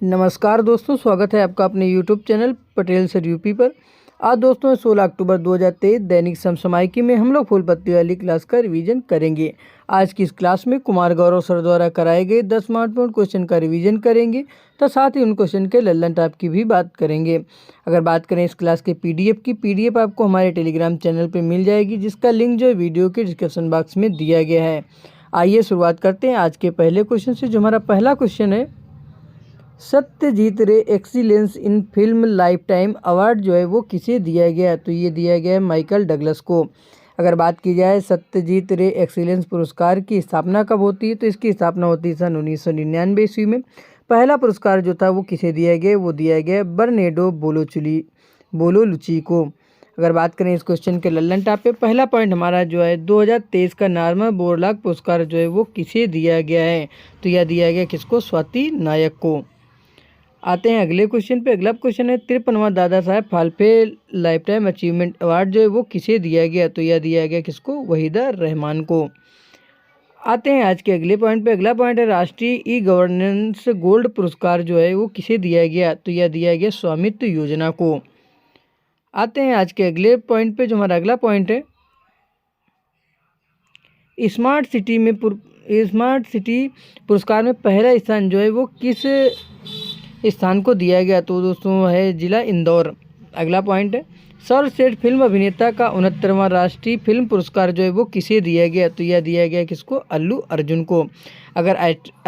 नमस्कार दोस्तों, स्वागत है आपका अपने YouTube channel Patel sir UP पर। आज दोस्तों 16 अक्टूबर 2023 दैनिक समसामयिकी में हम लोग फूल पत्ती वाली क्लास का रिवीजन करेंगे। आज की इस क्लास में कुमार गौरव सर द्वारा कराए गए 10 महत्वपूर्ण क्वेश्चन का रिवीजन करेंगे, तो साथ ही उन क्वेश्चन के लल्लन टाइप की भी बात करेंगे। अगर बात करें इस क्लास के पीडीएफ आपको हमारे टेलीग्राम चैनल पर मिल जाएगी, जिसका लिंक जो है वीडियो के डिस्क्रिप्शन बॉक्स में दिया गया है। आइए शुरुआत करते हैं आज के पहले क्वेश्चन से। जो हमारा पहला क्वेश्चन है, सत्यजीत रे excellence in film life time award जो है वो किसे दिया गया? तो ये दिया गया है माइकल डगलस को। अगर बात की जाए सत्यजीत रे एक्सीलेंस पुरस्कार की स्थापना कब होती है, तो इसकी स्थापना होती है सन 1999 ईस्वी में। पहला पुरस्कार जो था वो किसे दिया गया? वो दिया गया बर्नेडो बोलोलुची को। अगर बात करें इस क्वेश्चन के लल्लन टाप पे, पहला पॉइंट हमारा जो है 2023 का नार्मा बोरलाग पुरस्कार जो है वो किसे दिया गया है? तो यह दिया गया किसको? स्वाति नायक को। आते हैं अगले क्वेश्चन पे। अगला क्वेश्चन है 53वां Dada Saheb Phalke life time achievement award जो है वो किसे दिया गया? तो यह दिया गया किसको? वहीदा रहमान को। आते हैं आज के अगले पॉइंट पे। अगला पॉइंट है राष्ट्रीय ई गवर्नेंस गोल्ड पुरस्कार जो है वो किसे दिया गया? तो यह दिया गया स्वामित्व योजना को। आते हैं आज के अगले पॉइंट पे। जो हमारा अगला पॉइंट है, स्मार्ट सिटी पुरस्कार में पहला स्थान जो है वो किस स्थान को दिया गया? तो दोस्तों है जिला इंदौर। अगला पॉइंट है सर्वश्रेष्ठ फिल्म अभिनेता का 69वां राष्ट्रीय फिल्म पुरस्कार जो है वो किसे दिया गया? तो यह दिया गया किसको? अल्लू अर्जुन को। अगर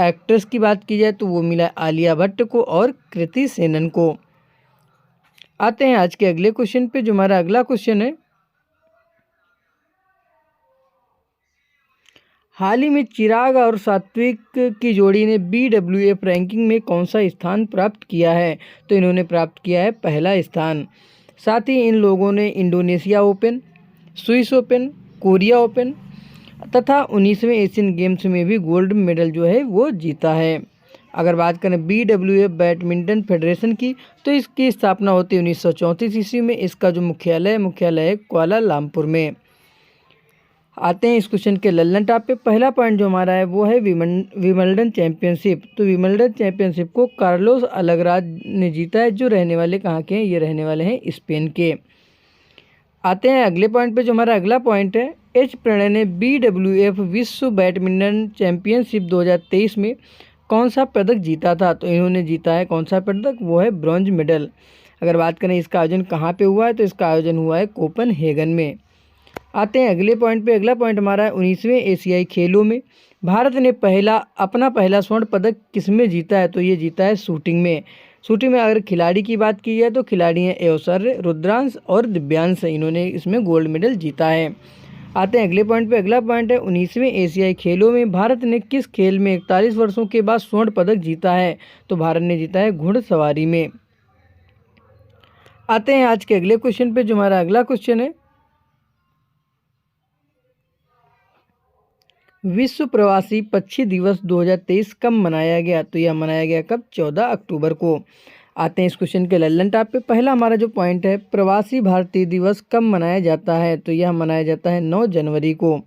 एक्ट्रेस की बात की जाए तो वो मिला आलिया भट्ट को और कृति सेनन को। आते हैं आज के अगले क्वेश्चन पे। जो हमारा अगला क्वेश्चन है, हाल ही में चिराग और सात्विक की जोड़ी ने BWF रैंकिंग में कौन सा स्थान प्राप्त किया है? तो इन्होंने प्राप्त किया है पहला स्थान। साथ ही इन लोगों ने Indonesia open, Swiss open, Korea open तथा 19वें एशियन गेम्स में भी गोल्ड मेडल जो है वो जीता है। अगर बात करें BWF बैडमिंटन फेडरेशन की, तो इसकी स्थापना होती है 1934 ईस्वी में। इसका जो मुख्यालय है कुआलालंपुर में। आते हैं इस क्वेश्चन के लल्लन टाप पे। पहला पॉइंट जो हमारा है वो है विंबलडन चैंपियनशिप। तो विंबलडन चैंपियनशिप को कार्लोस अलगराज ने जीता है, जो रहने वाले कहाँ के हैं? ये रहने वाले हैं स्पेन के। आते हैं अगले पॉइंट पे। जो हमारा अगला पॉइंट है, एच प्रणय ने BWF विश्व बैडमिंटन चैंपियनशिप 2023 में कौन सा पदक जीता था? तो इन्होंने जीता है कौन सा पदक? वो है ब्रॉन्ज मेडल। अगर बात करें इसका आयोजन कहाँ पे हुआ है, तो इसका आयोजन हुआ है कोपनहेगन में। आते हैं अगले पॉइंट पे। अगला पॉइंट हमारा है 19वें एशियाई खेलों में भारत ने अपना पहला स्वर्ण पदक किसमें जीता है? तो ये जीता है शूटिंग में। शूटिंग में अगर खिलाड़ी की बात की जाए तो खिलाड़ी हैं एवसर्य, रुद्रांश और दिव्यांश। इन्होंने इसमें गोल्ड मेडल जीता है। आते हैं अगले पॉइंट पे। अगला पॉइंट है 19वें एशियाई खेलों में भारत ने किस खेल में 41 वर्षों के बाद स्वर्ण पदक जीता है? तो भारत ने जीता है घुड़सवारी में। आते हैं आज के अगले क्वेश्चन पे। जो हमारा अगला क्वेश्चन है, विश्व प्रवासी पक्षी दिवस 2023 कब मनाया गया? तो यह मनाया गया कब? 14 अक्टूबर को। आते हैं इस क्वेश्चन के लल्लन टाप पे। पहला हमारा जो पॉइंट है, प्रवासी भारतीय दिवस कब मनाया जाता है? तो यह मनाया जाता है 9 जनवरी को।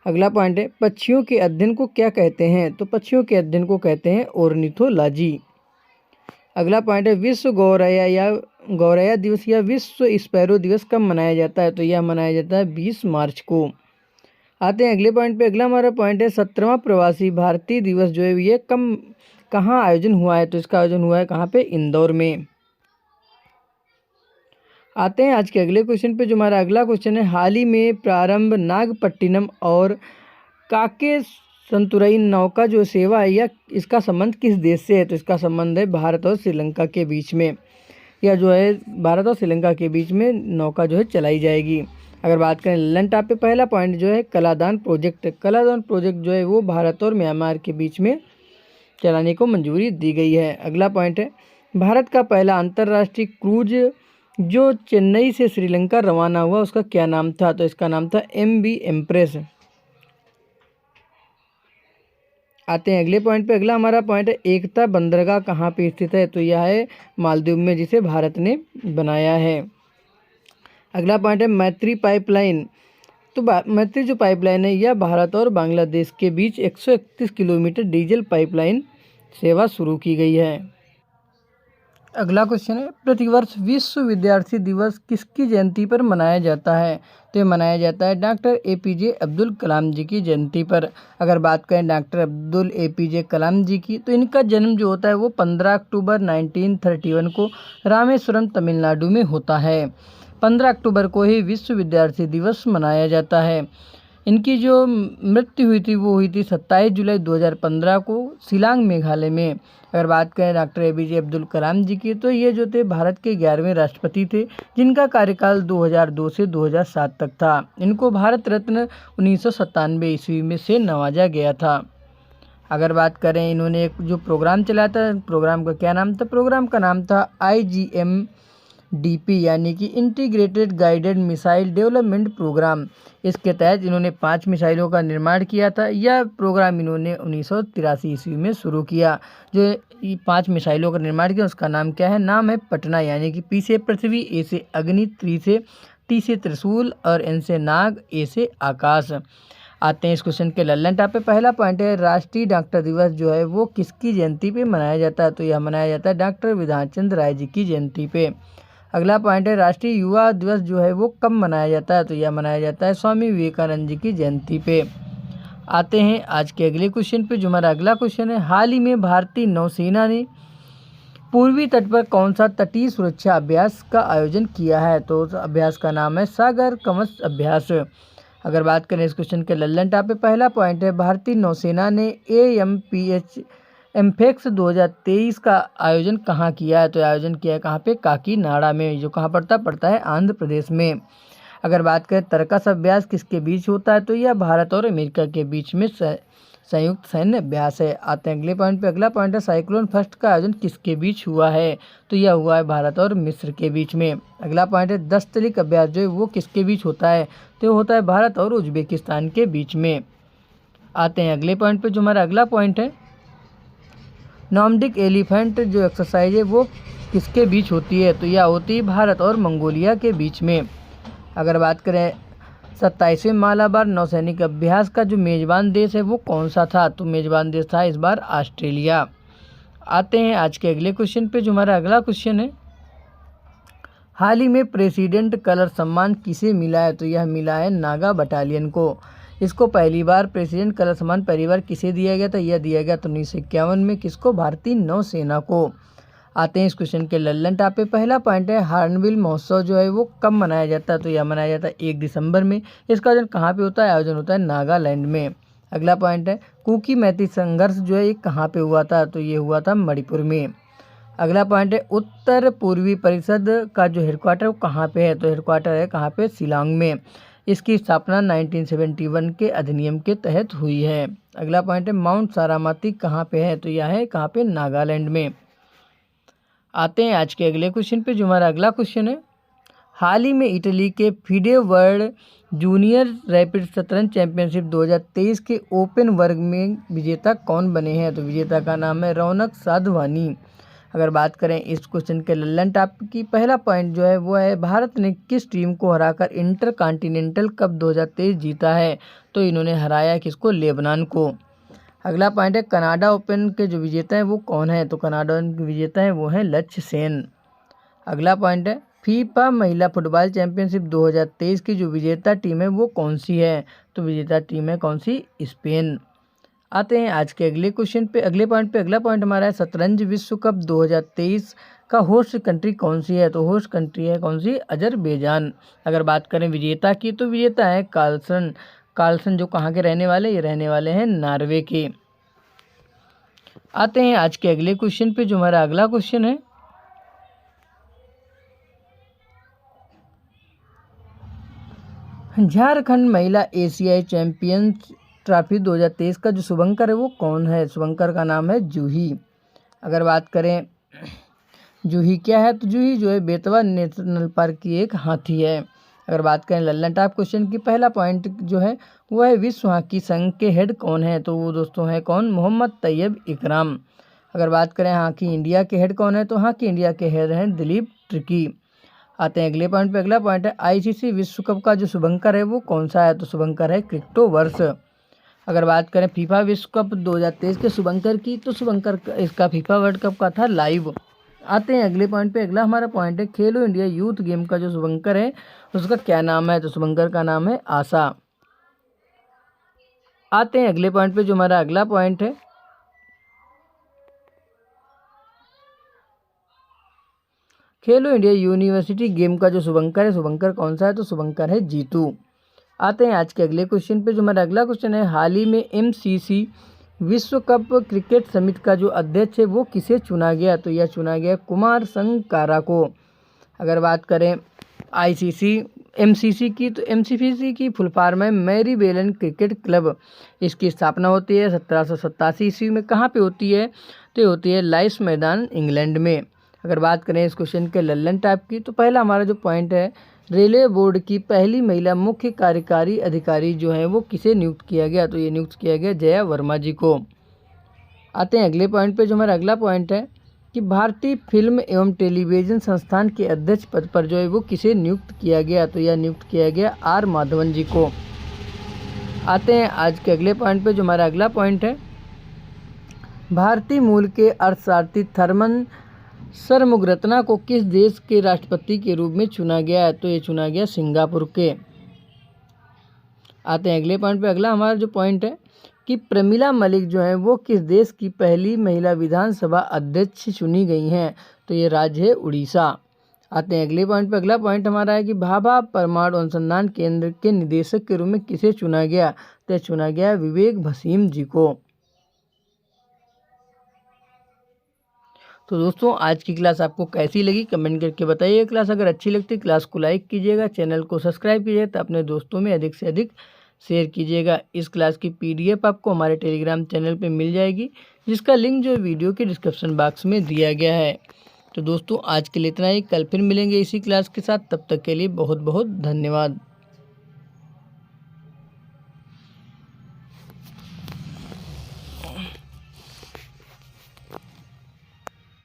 अगला पॉइंट है पक्षियों के अध्ययन को क्या कहते हैं? तो पक्षियों के अध्ययन को कहते हैं ऑर्निथोलॉजी। अगला पॉइंट है विश्व गौरैया दिवस या विश्व स्पैरो दिवस कब मनाया जाता है? तो यह मनाया जाता है 20 मार्च को। आते हैं अगले पॉइंट पे। अगला हमारा पॉइंट है 17वां प्रवासी भारतीय दिवस जो है ये कहाँ आयोजन हुआ है? तो इसका आयोजन हुआ है कहाँ पे? इंदौर में। आते हैं आज के अगले क्वेश्चन पे। जो हमारा अगला क्वेश्चन है, हाल ही में प्रारंभ नागपट्टिनम और काके संतुरई नौका जो सेवा है या इसका संबंध किस देश से है? तो इसका संबंध है भारत और श्रीलंका के बीच में। यह जो है भारत और श्रीलंका के बीच में नौका जो है चलाई जाएगी। अगर बात करें लल्लन टाप पे, पहला पॉइंट जो है कलादान प्रोजेक्ट। कलादान प्रोजेक्ट जो है वो भारत और म्यांमार के बीच में चलाने को मंजूरी दी गई है। अगला पॉइंट है भारत का पहला अंतर्राष्ट्रीय क्रूज जो चेन्नई से श्रीलंका रवाना हुआ उसका क्या नाम था? तो इसका नाम था MV एम्प्रेस। आते हैं अगले पॉइंट पे। अगला हमारा पॉइंट है एकता बंदरगाह कहाँ पे स्थित है? तो यह है मालदीव में, जिसे भारत ने बनाया है। अगला पॉइंट है मैत्री पाइपलाइन। तो मैत्री जो पाइपलाइन है यह भारत और बांग्लादेश के बीच 131 किलोमीटर डीजल पाइपलाइन सेवा शुरू की गई है। अगला क्वेश्चन है, प्रतिवर्ष विश्व विद्यार्थी दिवस किसकी जयंती पर मनाया जाता है? तो ये मनाया जाता है डॉक्टर APJ अब्दुल कलाम जी की जयंती पर। अगर बात करें डॉक्टर अब्दुल APJ कलाम जी की, तो इनका जन्म जो होता है वो 15 अक्टूबर 1931 को रामेश्वरम तमिलनाडु में होता है। 15 अक्टूबर को ही विश्व विद्यार्थी दिवस मनाया जाता है। इनकी जो मृत्यु हुई थी वो हुई थी 27 जुलाई 2015 को शिलांग मेघालय में। अगर बात करें डॉक्टर APJ अब्दुल कलाम जी की, तो ये जो थे भारत के 11वें राष्ट्रपति थे, जिनका कार्यकाल 2002 से 2007 तक था। इनको भारत रत्न 1997 ईस्वी में से नवाजा गया था। अगर बात करें, इन्होंने एक जो प्रोग्राम चलाया था, प्रोग्राम का क्या नाम था? प्रोग्राम का नाम था IGMDP, यानी कि integrated guided missile development programme. इसके तहत इन्होंने 5 मिसाइलों का निर्माण किया था। यह प्रोग्राम इन्होंने 1983 ईस्वी में शुरू किया। जो 5 मिसाइलों का निर्माण किया उसका नाम क्या है? नाम है पटना, यानी कि P से पृथ्वी, A से अग्नि, T से त्रिशूल और N से नाग, A से आकाश। आते हैं इस क्वेश्चन के लल्लन टॉप पे। पहला पॉइंट है, राष्ट्रीय डॉक्टर दिवस जो है वो किसकी जयंती पे मनाया जाता है? तो यह मनाया जाता है डॉक्टर विधान चंद्र राय जी की जयंती पे। अगला पॉइंट है, राष्ट्रीय युवा दिवस जो है वो कब मनाया जाता है? तो यह मनाया जाता है स्वामी विवेकानंद जी की जयंती पे। आते हैं आज के अगले क्वेश्चन पे, जो हमारा अगला क्वेश्चन है, हाल ही में भारतीय नौसेना ने पूर्वी तट पर कौन सा तटीय सुरक्षा अभ्यास का आयोजन किया है? तो उस अभ्यास का नाम है सागर कवच अभ्यास। अगर बात करें इस क्वेश्चन के लल्लन टॉप पे, पहला पॉइंट है, भारतीय नौसेना ने AMPH एम्फेक्स 2023 का आयोजन कहाँ किया है? तो आयोजन किया है कहाँ पे? काकीनाडा में, जो कहाँ पड़ता है आंध्र प्रदेश में। अगर बात करें तरकस अभ्यास किसके बीच होता है? तो यह भारत और अमेरिका के बीच में संयुक्त सैन्य अभ्यास है। आते हैं अगले पॉइंट पे। अगला पॉइंट है, साइक्लोन फर्स्ट का आयोजन किसके बीच हुआ है? तो यह हुआ है भारत और मिस्र के बीच में। अगला पॉइंट है, 10 तलिक अभ्यास जो है वो किसके बीच होता है? तो होता है भारत और उज्बेकिस्तान के बीच में। आते हैं अगले पॉइंट पे, जो हमारा अगला पॉइंट है, नॉर्डिक एलिफेंट जो एक्सरसाइज है वो किसके बीच होती है? तो यह होती है भारत और मंगोलिया के बीच में। अगर बात करें 27वें मालाबार नौसैनिक अभ्यास का जो मेजबान देश है वो कौन सा था? तो मेजबान देश था इस बार ऑस्ट्रेलिया। आते हैं आज के अगले क्वेश्चन पे, जो हमारा अगला क्वेश्चन है, हाल ही में प्रेसिडेंट कलर सम्मान किसे मिला है? तो यह मिला है नागा बटालियन को। इसको पहली बार प्रेसिडेंट कलर सम्मान पहली बार किसे दिया गया था? यह दिया गया था 1951 में। किसको? भारतीय नौसेना को। आते हैं इस क्वेश्चन के लल्लन टॉप पे। पहला पॉइंट है, हार्नबिल महोत्सव जो है वो कब मनाया जाता है? तो यह मनाया जाता है 1 दिसंबर में। इसका आयोजन कहाँ पे होता है? आयोजन होता है नागालैंड में। अगला पॉइंट है, कुकी मैती संघर्ष जो है ये कहाँ पे हुआ था? तो ये हुआ था मणिपुर में। अगला पॉइंट है, उत्तर पूर्वी परिषद का जो हेडक्वार्टर वो कहाँ पे है? तो हेडक्वार्टर है कहाँ पे? शिलांग में। इसकी स्थापना 1971 के अधिनियम के तहत हुई है। अगला पॉइंट है, माउंट सारामती कहाँ पे है? तो यह है कहाँ पे? नागालैंड में। आते हैं आज के अगले क्वेश्चन पे, जो हमारा अगला क्वेश्चन है, हाल ही में इटली के फिडे वर्ल्ड जूनियर रैपिड शतरंज चैंपियनशिप 2023 के ओपन वर्ग में विजेता कौन बने हैं? तो विजेता का नाम है रौनक साधवानी। अगर बात करें इस क्वेश्चन के लल्लन टॉप की, पहला पॉइंट जो है वो है, भारत ने किस टीम को हराकर इंटर कॉन्टिनेंटल कप 2023 जीता है? तो इन्होंने हराया किसको? लेबनान को। अगला पॉइंट है, कनाडा ओपन के जो विजेता हैं वो कौन है? तो कनाडा के विजेता हैं वो हैं लक्ष्य सेन। अगला पॉइंट है, फीफा महिला फुटबॉल चैंपियनशिप 2023 की जो विजेता टीम है वो कौन सी है? तो विजेता टीम है कौन सी? स्पेन। आते हैं आज के अगले क्वेश्चन पे, अगले पॉइंट पे। अगला पॉइंट हमारा है, शतरंज विश्व कप 2023 का होस्ट कंट्री कौन सी है? तो होस्ट कंट्री है कौन सी? अजरबैजान। अगर बात करें विजेता की, तो विजेता है कार्लसन जो कहाँ के रहने वाले? ये रहने वाले हैं नॉर्वे के। आते हैं आज के अगले क्वेश्चन पे, जो हमारा अगला क्वेश्चन है, झारखंड महिला एशियाई चैंपियंस ट्रॉफी 2023 का जो शुभंकर है वो कौन है? शुभंकर का नाम है जूही। अगर बात करें जूही क्या है, तो जूही जो है बेतवा नेशनल पार्क की एक हाथी है। अगर बात करें लल्लन टॉप क्वेश्चन की, पहला पॉइंट जो है वो है, विश्व हॉकी संघ के हेड कौन है? तो वो दोस्तों है कौन? मोहम्मद तैयब इकराम। अगर बात करें हॉकी इंडिया के हेड कौन है, तो हॉकी इंडिया के हेड हैं दिलीप ट्रिकी। आते हैं अगले पॉइंट पे। अगला पॉइंट है, ICC विश्व कप का जो शुभंकर है वो कौन सा है? तो शुभंकर है क्रिप्टोवर्स। अगर बात करें फीफा विश्व कप 2023 के शुभंकर की, तो शुभंकर इसका फीफा वर्ल्ड कप का था लाइव। आते हैं अगले पॉइंट पे। अगला हमारा पॉइंट है खेलो इंडिया यूथ गेम का जो शुभंकर है उसका क्या नाम है? तो शुभंकर का नाम है आशा। आते हैं अगले पॉइंट पे। जो हमारा अगला पॉइंट है खेलो इंडिया यूनिवर्सिटी गेम का जो शुभंकर है, शुभंकर कौन सा है? तो शुभंकर है जीतू। आते हैं आज के अगले क्वेश्चन पे। जो हमारा अगला क्वेश्चन है हाल ही में MCC विश्व कप क्रिकेट समिति का जो अध्यक्ष है वो किसे चुना गया? तो यह चुना गया कुमार संगकारा को। अगर बात करें MCC की, तो MCC की फुल फॉर्म है मैरी बेलन क्रिकेट क्लब। इसकी स्थापना होती है 1787 ईस्वी में। कहाँ पे होती है? तो ये होती है लाइस मैदान, इंग्लैंड में। अगर बात करें इस क्वेश्चन के लल्लन टाइप की, तो पहला हमारा जो पॉइंट है रेलवे बोर्ड की पहली महिला मुख्य कार्यकारी अधिकारी जो है वो किसे नियुक्त किया गया? तो ये नियुक्त किया गया जया वर्मा जी को। आते हैं अगले पॉइंट पे। जो हमारा अगला पॉइंट है कि भारतीय फिल्म एवं टेलीविज़न संस्थान के अध्यक्ष पद पर जो है वो किसे नियुक्त किया गया? तो यह नियुक्त किया गया R माधवन जी को। आते हैं आज के अगले पॉइंट पे। जो हमारा अगला पॉइंट है भारतीय मूल के अर्थशास्त्री थर्मन शर्मुगरत्ना को किस देश के राष्ट्रपति के रूप में चुना गया है? तो ये चुना गया सिंगापुर के। आते हैं अगले पॉइंट पे। अगला हमारा जो पॉइंट है कि प्रमिला मलिक जो है वो किस देश की पहली महिला विधानसभा अध्यक्ष चुनी गई हैं? तो ये राज्य है उड़ीसा। आते हैं अगले पॉइंट पे। अगला पॉइंट हमारा है कि भाभा परमाणु अनुसंधान केंद्र के निदेशक के रूप में किसे चुना गया? तो चुना गया विवेक भसीन जी को। तो दोस्तों आज की क्लास आपको कैसी लगी कमेंट करके बताइए। क्लास अगर अच्छी लगती क्लास को लाइक कीजिएगा, चैनल को सब्सक्राइब कीजिएगा, तो अपने दोस्तों में अधिक से अधिक शेयर कीजिएगा। इस क्लास की PDF आपको हमारे टेलीग्राम चैनल पे मिल जाएगी, जिसका लिंक जो वीडियो के डिस्क्रिप्शन बॉक्स में दिया गया है। तो दोस्तों आज के लिए इतना ही। कल फिर मिलेंगे इसी क्लास के साथ। तब तक के लिए बहुत बहुत धन्यवाद।